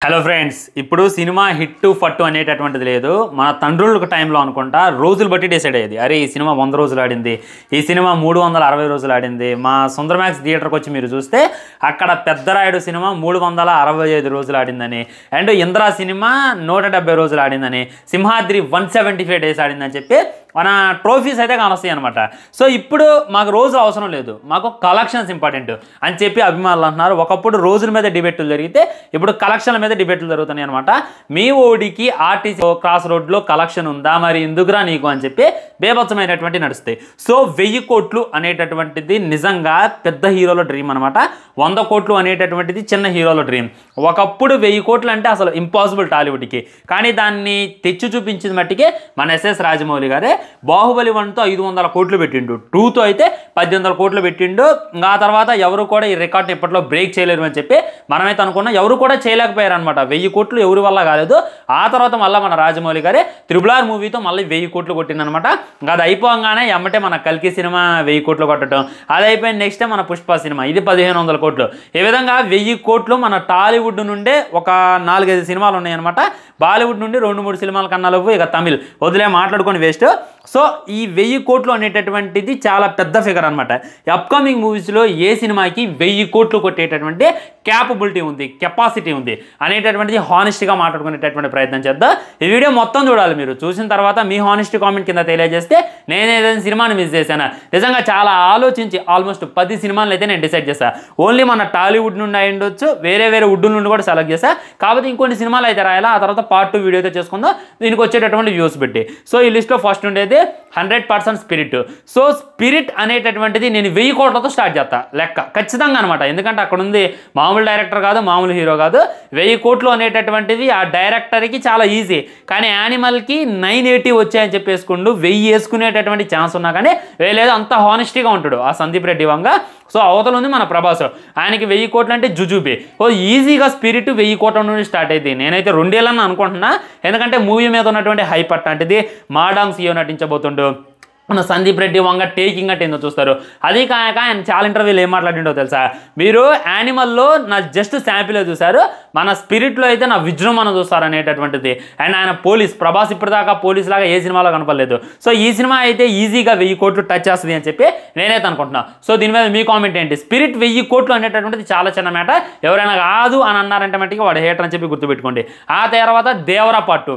Hello friends, ఇప్పుడు cinema hit ఫట్టు అనేటటువంటిది లేదు. మన తండ్రుల టైంలో అనుకుంటా రోజులు బట్టి డిసైడ్ అయ్యేది. అరే ఈ సినిమా 100 రోజులు ఆడింది, ఈ సినిమా 360 రోజులు ఆడింది. మా సుందరమాక్స్ థియేటర్కి వచ్చి మీరు చూస్తే అక్కడ పెద్దరాయుడు సినిమా 365 రోజులు ఆడిందని, అండ్ ఇంద్రా సినిమా 170 రోజులు ఆడిందని, సింహాద్రి 175 డేస్ ఆడిందని చెప్పి మన ట్రోఫీస్ అయితే కానొస్తాయి అనమాట. సో ఇప్పుడు మాకు రోజులు అవసరం లేదు, మాకు కలెక్షన్స్ ఇంపార్టెంట్ అని చెప్పి అభిమానులు అంటున్నారు. ఒకప్పుడు రోజుల మీద డిబేట్లు జరిగితే ఇప్పుడు కలెక్షన్ల మీద డిబేట్లు జరుగుతున్నాయి అనమాట. మీ ఓడికి ఆర్టీసీ క్రాస్ రోడ్లో కలెక్షన్ ఉందా, మరి ఎందుకురా నీకు అని చెప్పి బేభత్సమైనటువంటి నడుస్తాయి. సో 1000 కోట్లు అనేటటువంటిది నిజంగా పెద్ద హీరోల డ్రీమ్ అనమాట. 100 కోట్లు అనేటటువంటిది చిన్న హీరోల డ్రీమ్. ఒకప్పుడు 1000 కోట్లు అంటే అసలు ఇంపాసిబుల్ టాలీవుడ్కి. కానీ దాన్ని తెచ్చి చూపించింది మట్టికే మన ఎస్ఎస్ రాజమౌళి గారే. బాహుబలి 1తో 500 కోట్లు పెట్టిండు, 2తో అయితే 1800 కోట్లు పెట్టిండు. ఆ తర్వాత ఎవరు కూడా ఈ రికార్డ్ని ఇప్పట్లో బ్రేక్ చేయలేరు అని చెప్పి మనమైతే అనుకున్నాం. ఎవరు కూడా చేయలేకపోయారు అనమాట. 1000 కోట్లు ఎవరి వల్ల కాలేదు. ఆ తర్వాత మళ్ళీ మన రాజమౌళి గారే RRR మూవీతో మళ్ళీ 1000 కోట్లు కొట్టిందనమాట. ఇంకా అది అయిపోగానే ఎమ్మటే మన కల్కి సినిమా 1000 కోట్లు కొట్టడం, అది అయిపోయిన నెక్స్ట్ మన పుష్ప సినిమా, ఇది 1500 కోట్లు. ఈ విధంగా 1000 కోట్లు మన టాలీవుడ్ నుండే ఒక 4-5 సినిమాలు ఉన్నాయన్నమాట. బాలీవుడ్ నుండి 2-3 సినిమాల కన్నా లేవు. ఇక తమిళ్ వదిలే మాట్లాడుకొని వేస్ట్. సో ఈ 1000 కోట్లు అనేటటువంటిది చాలా పెద్ద ఫిగర్ అనమాట. అప్కమింగ్ మూవీస్లో ఏ సినిమాకి 1000 కోట్లు కొట్టేటటువంటి క్యాపబిలిటీ ఉంది, కెపాసిటీ ఉంది అనేటటువంటిది హానెస్ట్గా మాట్లాడుకునేటటువంటి ప్రయత్నం చేద్దాం. ఈ వీడియో మొత్తం చూడాలి. మీరు చూసిన తర్వాత మీ హానెస్ట్ కామెంట్ కింద తెలియజేస్తే నేను ఏదైనా సినిమాని మిస్ చేశాను. నిజంగా చాలా ఆలోచించి ఆల్మోస్ట్ 10 సినిమాలు అయితే నేను డిసైడ్ చేశాను. ఓన్లీ మన టాలీవుడ్ నుండి అయి ఉండొచ్చు, వేరే వుడ్ నుండి కూడా సెలెక్ట్ చేశాను. కాబట్టి ఇంకొన్ని సినిమాలు అయితే రాయాలా. ఆ తర్వాత పార్ట్ 2 వీడియో అయితే చేసుకుందాం, దీనికి వచ్చేటటువంటి వ్యూస్ పెట్టి. సో ఈ లిస్ట్లో ఫస్ట్ ఉండేది 100% స్పిరిట్. సో స్పిరిట్ అనేటటువంటిది నేను 1000 కోట్లతో స్టార్ట్ చేస్తా లెక్క ఖచ్చితంగా అనమాట. ఎందుకంటే అక్కడ ఉంది మామూలు డైరెక్టర్ కాదు, మామూలు హీరో కాదు. 1000 కోట్లు అనేటటువంటిది ఆ డైరెక్టర్కి చాలా ఈజీ. కానీ యానిమల్కి 980 వచ్చాయని చెప్పేసుకుంటూ 1000 వేసుకునేటటువంటి ఛాన్స్ ఉన్నా కానీ లేదు, అంత హానెస్టీగా ఉంటాడు ఆ సందీప్ రెడ్డి వంగ. సో అవతల ఉంది మన ప్రభాస్, ఆయనకి 1000 కోట్లు అంటే జుజుబే. ఓ ఈజీగా స్పిరిట్ 1000 కోట్ల నుండి స్టార్ట్ అయింది. నేనైతే 2 ఏళ్ళని అనుకుంటున్నా, ఎందుకంటే మూవీ మీద ఉన్నటువంటి హైప్ అట్లాంటిది. మాడాంగ్ సీఓ నటించబోతుండు. మన సందీప్ రెడ్డి వంగ టేకింగ్ అంటే ఏందో చూస్తారు. అది కాక ఆయన చాలా ఇంటర్వ్యూలు ఏం మాట్లాడిండో తెలుసా? మీరు యానిమల్లో నా జస్ట్ శాంపిలే చూశారు, మన స్పిరిట్లో అయితే నా విజృంభణ చూస్తారు అనేటటువంటిది. అండ్ ఆయన పోలీస్, ప్రభాస్ ఇప్పటిదాకా పోలీస్ లాగా ఏ సినిమాలో కనపడలేదు. సో ఈ సినిమా అయితే ఈజీగా 1000 కోట్లు టచ్ చేస్తుంది అని చెప్పి నేనైతే అనుకుంటున్నా. సో దీని మీద మీ కామెంట్ ఏంటి? స్పిరిట్ 1000 కోట్లు అనేటటువంటిది చాలా చిన్న మాట. ఎవరైనా కాదు అని అన్నారంటే మట్టికి వాడు హేటర్ అని చెప్పి గుర్తుపెట్టుకోండి. ఆ తర్వాత దేవరా పార్ట్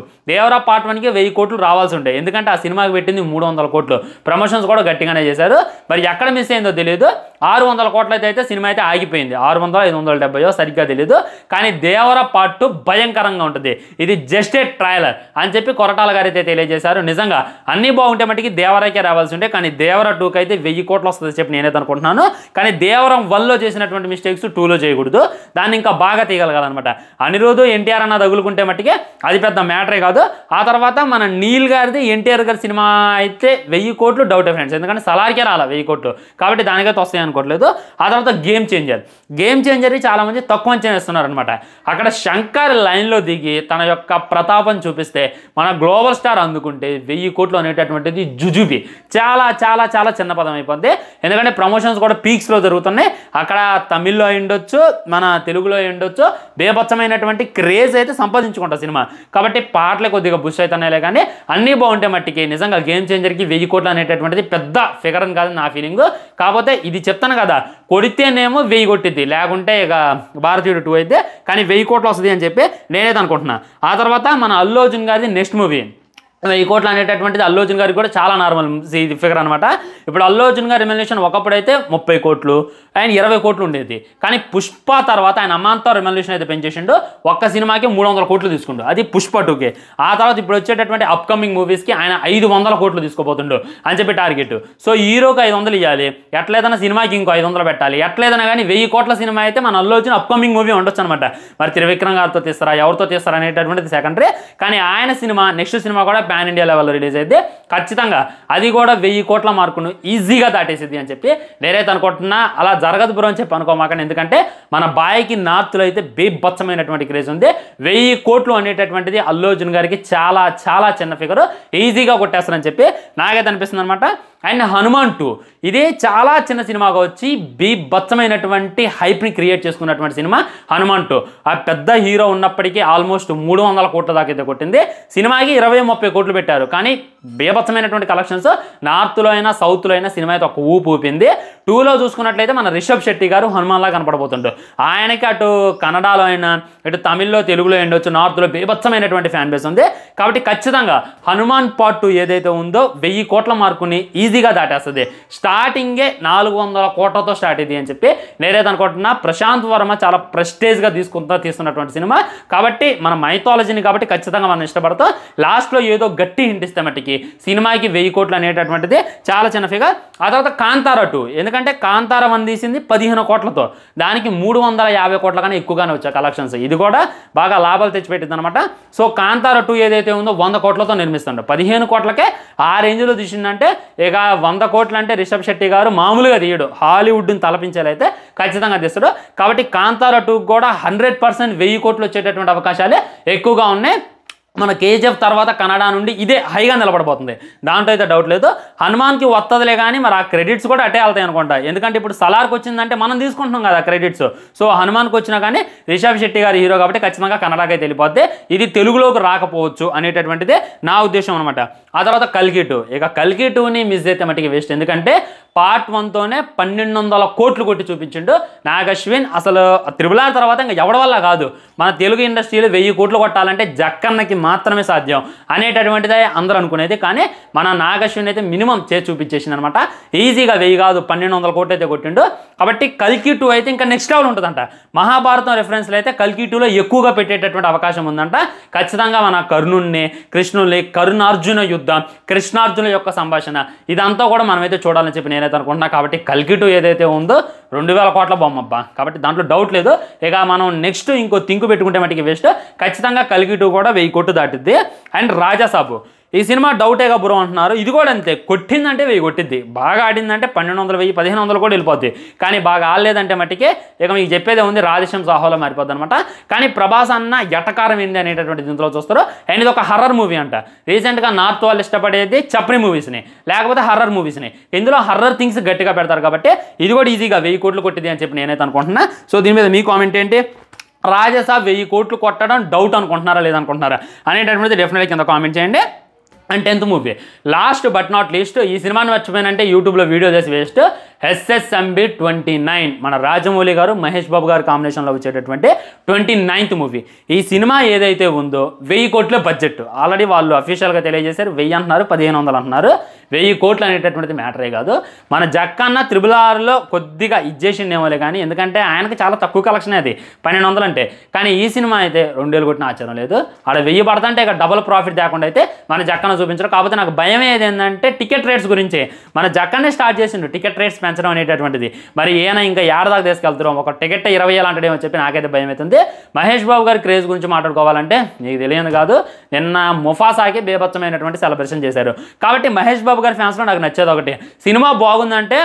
1కి 1000 కోట్లు రావాల్సి ఉంటాయి. ఎందుకంటే ఆ సినిమాకి పెట్టింది 300 కోట్లు. ప్రమోషన్స్ కూడా గట్టిగానే చేశారు. మరి ఎక్కడ మిస్ అయిందో తెలియదు. 600 కోట్లు అయితే సినిమా అయితే ఆగిపోయింది. 600, 570 సరిగ్గా తెలియదు. కానీ దేవర పార్ట్ 2 భయంకరంగా ఉంటుంది. ఇది జస్ట్ ఏ ట్రైలర్ అని చెప్పి కొరటాల గారు అయితే తెలియజేశారు. నిజంగా అన్నీ బాగుంటే మట్టికి దేవరకే రావాల్సి ఉంటే, కానీ దేవర 2కి అయితే 1000 కోట్లు వస్తుంది చెప్పి నేనైతే అనుకుంటున్నాను. కానీ దేవరం 1లో చేసినటువంటి మిస్టేక్స్ 2లో చేయకూడదు. దాన్ని ఇంకా బాగా తీయగలగాలన్నమాట. అనిరుద్ధ్ ఎన్టీఆర్ అన్న తగులుకుంటే మట్టికి అది పెద్ద మ్యాటరే కాదు. ఆ తర్వాత మన నీల్ గారిది ఎన్టీఆర్ గారి సినిమా అయితే 1000 కోట్లు డౌటే ఫ్రెండ్స్. ఎందుకంటే సలార్కే రాలా 1000 కోట్లు, కాబట్టి దానికైతే వస్తాయి అనుకోవట్లేదు. ఆ తర్వాత గేమ్ చేంజర్ చాలా మంది తక్కువ అంచనా వేస్తున్నారు అనమాట. అక్కడ శంకర్ లైన్లో దిగి తన యొక్క ప్రతాపం చూపిస్తే మన గ్లోబల్ స్టార్ అందుకుంటే 1000 కోట్లు అనేటటువంటిది జుజుబి. చాలా చాలా చాలా చిన్న పదం అయిపోద్ది. ఎందుకంటే ప్రమోషన్స్ కూడా పీక్స్లో జరుగుతున్నాయి. అక్కడ తమిళ్లో ఉండొచ్చు, మన తెలుగులో ఉండొచ్చు. బేభత్సమైనటువంటి క్రేజ్ అయితే సంపాదించుకుంటా సినిమా. కాబట్టి పాటలే కొద్దిగా బుష్ అవుతున్నాయిలే, కానీ అన్నీ బాగుంటే మట్టికి నిజంగా గేమ్ చేంజర్కి 1000 కోట్లు అనేటటువంటిది పెద్ద ఫిగర్ అని కాదు నా ఫీలింగ్. కాకపోతే ఇది చెప్తాను కదా, కొడితేనేమో 1000 కొట్టిద్ది, లేకుంటే ఇక భారతీయుడు 2 అయితే. కానీ 1000 కోట్లు వస్తుంది అని చెప్పి నేనైతే అనుకుంటున్నా. ఆ తర్వాత మన అల్లు అర్జున్ గారిది నెక్స్ట్ మూవీ 1000 కోట్లు అనేటటువంటిది అల్లు అర్జున్ గారికి కూడా చాలా నార్మల్ ఫిగర్ అనమాట. ఇప్పుడు అల్లు అర్జున్ గారి రెమ్యునరేషన్ ఒకప్పుడైతే 30 కోట్లు అండ్ 20 కోట్లు ఉండేది. కానీ పుష్ప తర్వాత ఆయన అమాంత రెమ్యునరేషన్ అయితే పెంచేసిండు. ఒక్క సినిమాకి 300 కోట్లు తీసుకుండు, అది పుష్ప 2కి. ఆ తర్వాత ఇప్పుడు వచ్చేటటువంటి అప్కమింగ్ మూవీస్కి ఆయన 500 కోట్లు తీసుకోబోతుండు అని చెప్పి టార్గెట్. సో హీరోకి 500 ఇవ్వాలి, ఎట్లేదన్నా సినిమాకి ఇంకో 500 పెట్టాలి. ఎట్లేదన్నా కానీ 1000 కోట్ల సినిమా అయితే మన అల్లు అర్జున్ అప్కమింగ్ మూవీ ఉండొచ్చు అనమాట. మరి త్రివిక్రమ్ గారితో తీస్తారా, ఎవరితో తీస్తారా అనేటటువంటిది సెకండరీ. కానీ ఆయన సినిమా నెక్స్ట్ సినిమా కూడా పాన్ ఇండియా లెవెల్లో రిలీజ్ అయితే ఖచ్చితంగా అది కూడా 1000 కోట్ల మార్కును ఈజీగా దాటేసిద్ది అని చెప్పి నేనైతే అనుకుంటున్నా. అలా జరగదు బ్రో అని చెప్పి అనుకోమాకండి, ఎందుకంటే మన బాయ్కి నార్త్లో అయితే బీభత్సమైనటువంటి క్రేజ్ ఉంది. 1000 కోట్లు అనేటటువంటిది అల్లు అర్జున్ గారికి చాలా చాలా చిన్న ఫిగర్, ఈజీగా కొట్టేస్తారని చెప్పి నాకైతే అనిపిస్తుంది అనమాట. అండ్ హనుమాన్ 2 ఇది చాలా చిన్న సినిమాగా వచ్చి బీభత్సమైనటువంటి హైప్ని క్రియేట్ చేసుకున్నటువంటి సినిమా హనుమాన్ 2. ఆ పెద్ద హీరో ఉన్నప్పటికీ ఆల్మోస్ట్ 300 కోట్ల దాకా అయితే కొట్టింది. సినిమాకి 20-30 కోట్లు పెట్టారు, కానీ బీభత్సమైనటువంటి కలెక్షన్స్ నార్త్లో అయినా సౌత్లో అయినా సినిమా అయితే ఒక ఊపు ఊపింది. 2లో చూసుకున్నట్లయితే మన రిషబ్ శెట్టి గారు హనుమాన్లా కనపడబోతుంటారు. ఆయనకి అటు కన్నడలో అయినా ఇటు తమిళ్లో తెలుగులో ఉండొచ్చు, నార్త్లో బీభత్సమైనటువంటి ఫ్యాన్ బేస్ ఉంది. కాబట్టి ఖచ్చితంగా హనుమాన్ పార్ట్ 2 ఏదైతే ఉందో 1000 కోట్ల మార్కుని ఈజీగా దాటేస్తుంది. స్టార్టింగే 400 కోట్లతో స్టార్ట్ అయింది అని చెప్పి నేనైతే అనుకుంటున్నా. ప్రశాంత్ వర్మ చాలా ప్రెస్టేజ్గా తీస్తున్నటువంటి సినిమా కాబట్టి మన మైథాలజీని కాబట్టి ఖచ్చితంగా మనం ఇష్టపడతాం. లాస్ట్లో ఏదో గట్టి హింట్ ఇస్తే మట్టికి సినిమాకి 1000 కోట్లు అనేటటువంటిది చాలా చిన్న ఫిగర్. ఆ తర్వాత కాంతారా 2, ఎందుకంటే కాంతారా 1 తీసింది 15 కోట్లతో, దానికి 350 కోట్ల కన్నా ఎక్కువగానే వచ్చాయి కలెక్షన్స్. ఇది కూడా బాగా లాభాలు తెచ్చిపెట్టింది అనమాట. సో కాంతారా 2 ఏదైతే ఉందో 100 కోట్లతో నిర్మిస్తుండే, 15 కోట్లకే ఆ రేంజ్లో తీసిందంటే ఇక 100 కోట్లు అంటే రిషబ్ శెట్టి గారు మామూలుగా తీయడు, హాలీవుడ్ని తలపించేలైతే ఖచ్చితంగా తీస్తాడు. కాబట్టి కాంతారా 2 కూడా 100% 1000 కోట్లు వచ్చేటటువంటి అవకాశాలే ఎక్కువగా ఉన్నాయి. మన కేజీఎఫ్ తర్వాత కన్నడ నుండి ఇదే హైగా నిలబడబోతుంది, దాంట్లో అయితే డౌట్ లేదు. హనుమాన్కి వస్తుందిలే కానీ మరి ఆ క్రెడిట్స్ కూడా అటే వెళ్తాయి అనుకుంటా, ఎందుకంటే ఇప్పుడు సలార్కి వచ్చిందంటే మనం తీసుకుంటున్నాం కదా క్రెడిట్స్. సో హనుమాన్కి వచ్చినా కానీ రిషబ్ శెట్టి గారి హీరో కాబట్టి ఖచ్చితంగా కన్నడకి అయితే వెళ్ళిపోద్ది, ఇది తెలుగులోకి రాకపోవచ్చు అనేటటువంటిదే నా ఉద్దేశం అనమాట. ఆ తర్వాత కల్కి 2, ఇక కల్కి 2ని మిస్ అయితే మట్టికి వేస్ట్, ఎందుకంటే పార్ట్ 1తోనే 1200 కోట్లు కొట్టి చూపించిండు నాగ్ అశ్విన్. అసలు RRR తర్వాత ఇంకా ఎవరి వల్ల కాదు, మన తెలుగు ఇండస్ట్రీలో 1000 కోట్లు కొట్టాలంటే జక్కన్నకి మాత్రమే సాధ్యం అనేటటువంటిదే అందరూ అనుకునేది. కానీ మన నాగ్ అశ్విన్ అయితే మినిమం చేసి చూపించేసింది అనమాట. ఈజీగా 1000 కాదు 1200 కోట్లు అయితే కొట్టిండు. కాబట్టి కల్కి 2 అయితే ఇంకా నెక్స్ట్ లెవెల్ ఉంటుందంట. మహాభారతం రెఫరెన్స్లో అయితే కల్కి 2లో ఎక్కువగా పెట్టేటటువంటి అవకాశం ఉందంట. ఖచ్చితంగా మన కర్ణుణ్ణి, కృష్ణుల్ని, కర్ణార్జున యుద్ధం, కృష్ణార్జున యొక్క సంభాషణ ఇదంతా కూడా మనమైతే చూడాలని చెప్పి నేనైతే అనుకుంటున్నా. కాబట్టి కల్కి 2 ఏదైతే ఉందో 2000 కోట్ల బొమ్మబ్బా, కాబట్టి దాంట్లో డౌట్ లేదు. ఇక మనం నెక్స్ట్ ఇంకో థింక్ పెట్టుకుంటే మటుకి వేస్ట్. ఖచ్చితంగా కల్కి 2 కూడా 1000 కోట్లు దాటిద్ది. అండ్ రాజాసాబు ఈ సినిమా డౌటేగా బ్రో అంటున్నారు, ఇది కూడా అంతే, కొట్టిందంటే 1000 కొట్టిద్ది, బాగా ఆడిందంటే 1200, 1000, 1500 కూడా వెళ్ళిపోద్ది. కానీ బాగా ఆడలేదంటే మట్టికే ఇక మీకు చెప్పేదే ఉంది, రాధేశ్యామ్ సాహోలో మారిపోద్ది అనమాట. కానీ ప్రభాస్ అన్న ఎటకారం ఏంది అనేటటువంటి దీంట్లో చూస్తారు. అండ్ ఇది ఒక హర్రర్ మూవీ అంట. రీసెంట్గా నార్త్ వాళ్ళు ఇష్టపడేది చప్రి మూవీస్ని లేకపోతే హర్రర్ మూవీస్ని, ఇందులో హర్రర్ థింగ్స్ గట్టిగా పెడతారు కాబట్టి ఇది కూడా ఈజీగా 1000 కోట్లు కొట్టింది అని చెప్పి నేనైతే అనుకుంటున్నా. సో దీని మీద మీ కామెంట్ ఏంటి? రాజాసాబ్ 1000 కోట్లు కొట్టడం డౌట్ అనుకుంటున్నారా లేదనుకుంటున్నారా అనేటటువంటిది డెఫినెట్గా కింద కామెంట్ చేయండి. And 10th movie last but not least, ఈ సినిమాని మర్చిపోయినంటే యూట్యూబ్లో వీడియో చేసి వేస్ట్. SSMB 29 మన రాజమౌళి గారు మహేష్ బాబు గారు కాంబినేషన్లో వచ్చేటటువంటి 29th మూవీ. ఈ సినిమా ఏదైతే ఉందో 1000 కోట్ల బడ్జెట్ ఆల్రెడీ వాళ్ళు అఫీషియల్గా తెలియజేశారు. 1000 అంటున్నారు, 1500 అంటున్నారు. 1000 కోట్లు అనేటటువంటిది మ్యాటరే కాదు. మన జక్కన్న RRRలో కొద్దిగా ఇచ్చేసిండేమోలే కానీ, ఎందుకంటే ఆయనకి చాలా తక్కువ కలెక్షన్ అది 1200 అంటే. కానీ ఈ సినిమా అయితే 2000 కొట్టిన ఆశ్చర్యం లేదు. ఆడ 1000 పడతంటే ఇక డబుల్ ప్రాఫిట్ తేకుండా అయితే మన జక్కన్న చూపించరు. కాకపోతే నాకు భయం ఏదేంటంటే టికెట్ రేట్స్ గురించి. మన జక్కన్నే స్టార్ట్ చేసిండు టికెట్ రేట్స్ పెంచడం అనేటటువంటిది. మరి ఏమైనా ఇంకా ఏడాదాకా తీసుకెళ్తారు, ఒక టికెట్ 20,000 అంటాడేమో చెప్పి నాకైతే భయం అవుతుంది. మహేష్ బాబు గారి క్రేజ్ గురించి మాట్లాడుకోవాలంటే నీకు తెలియదు కాదు, నిన్న ముఫాసాకి బేభత్సమైనటువంటి సెలబ్రేషన్ చేశారు. కాబట్టి మహేష్ బాబు గారి ఫ్యాన్స్లో నాకు నచ్చేది ఒకటి, సినిమా బాగుందంటే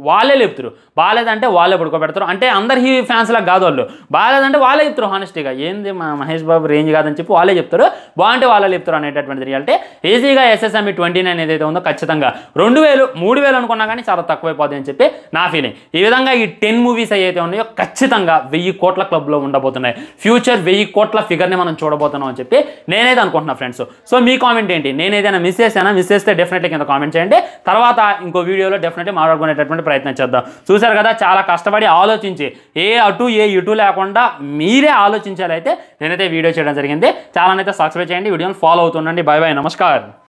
వాళ్ళే లేపుతారు, బాగాలేదంటే వాళ్ళే పడుకోబెడతారు. అంటే అందరు ఈ ఫ్యాన్స్లకు కాదు, వాళ్ళు బాగాలేదంటే వాళ్ళే చెప్తారు హానెస్టీగా, ఏంది మా మహేష్ బాబు రేంజ్ కాదని చెప్పి వాళ్ళే చెప్తారు, బాగుంటే వాళ్ళే చెప్తారు అనేటటువంటి రియాలిటీ. ఈజీగా SSMB 29 ఏదైతే ఉందో ఖచ్చితంగా 2000, 3000 అనుకున్నా కానీ చాలా తక్కువైపోతుంది అని చెప్పి నా ఫీలింగ్. ఈ విధంగా ఈ 10 మూవీస్ ఏవైతే ఉన్నాయో ఖచ్చితంగా 1000 కోట్ల క్లబ్లో ఉండబోతున్నాయి. ఫ్యూచర్ 1000 కోట్ల ఫిగర్ని మనం చూడబోతున్నాం అని చెప్పి నేనైతే అనుకుంటున్నా ఫ్రెండ్స్. సో మీ కామెంట్ ఏంటి? నేను ఏదైనా మిస్ చేస్తే డెఫినెట్లీ కింద కామెంట్ చేయండి. తర్వాత ఇంకో వీడియోలో డెఫినెట్లీ మాట్లాడుకునేటటువంటి ప్రయత్నం చేద్దాం. చూసారు కదా, చాలా కష్టపడి ఆలోచించి ఏ అటు ఏ ఇటు లేకుండా మీరే ఆలోచించాలైతే నేనైతే వీడియో చేయడం జరిగింది. చాలానైతే సబ్స్క్రైబ్ చేయండి, వీడియోని ఫాలో అవుతుండండి. బై బై, నమస్కారం.